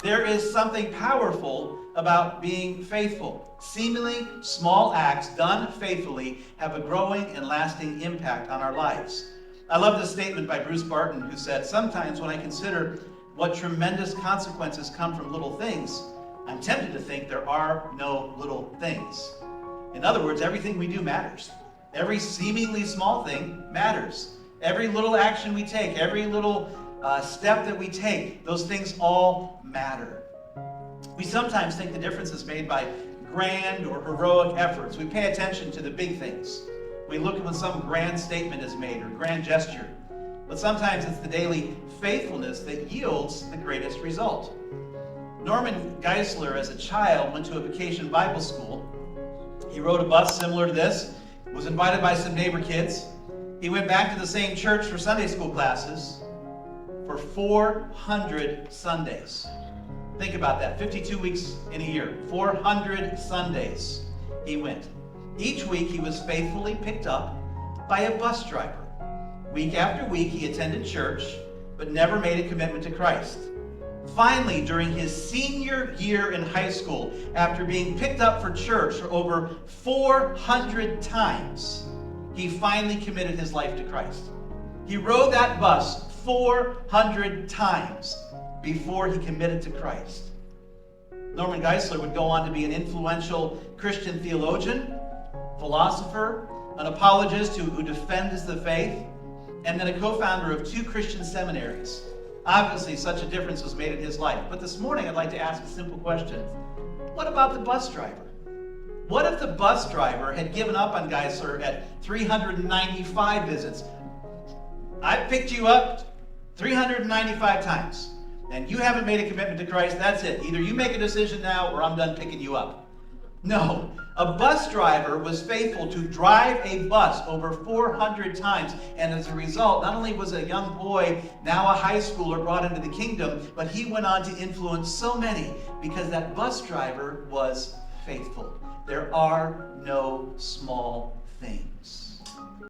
There is something powerful about being faithful. Seemingly small acts done faithfully have a growing and lasting impact on our lives. I love this statement by Bruce Barton, who said, "Sometimes when I consider what tremendous consequences come from little things, I'm tempted to think there are no little things." In other words, everything we do matters. Every seemingly small thing matters. Every little action we take, every little step that we take, those things all matter. We sometimes think the difference is made by grand or heroic efforts. We pay attention to the big things. We look at when some grand statement is made or grand gesture. But sometimes it's the daily faithfulness that yields the greatest result. Norman Geisler, as a child, went to a vacation Bible school. He rode a bus similar to this, was invited by some neighbor kids. He went back to the same church for Sunday school classes for 400 Sundays. Think about that, 52 weeks in a year, 400 Sundays he went. Each week he was faithfully picked up by a bus driver. Week after week he attended church, but never made a commitment to Christ. Finally, during his senior year in high school, after being picked up for church for over 400 times, he finally committed his life to Christ. He rode that bus 400 times before he committed to Christ. Norman Geisler would go on to be an influential Christian theologian, philosopher, an apologist who defends the faith, and then a co-founder of 2 Christian seminaries. Obviously, such a difference was made in his life. But this morning, I'd like to ask a simple question. What about the bus driver? What if the bus driver had given up on Geisler at 395 visits? I picked you up 395 times, and you haven't made a commitment to Christ. That's it. Either you make a decision now, or I'm done picking you up. No, a bus driver was faithful to drive a bus over 400 times, and as a result, not only was a young boy, now a high schooler, brought into the kingdom, but he went on to influence so many because that bus driver was faithful. There are no small things.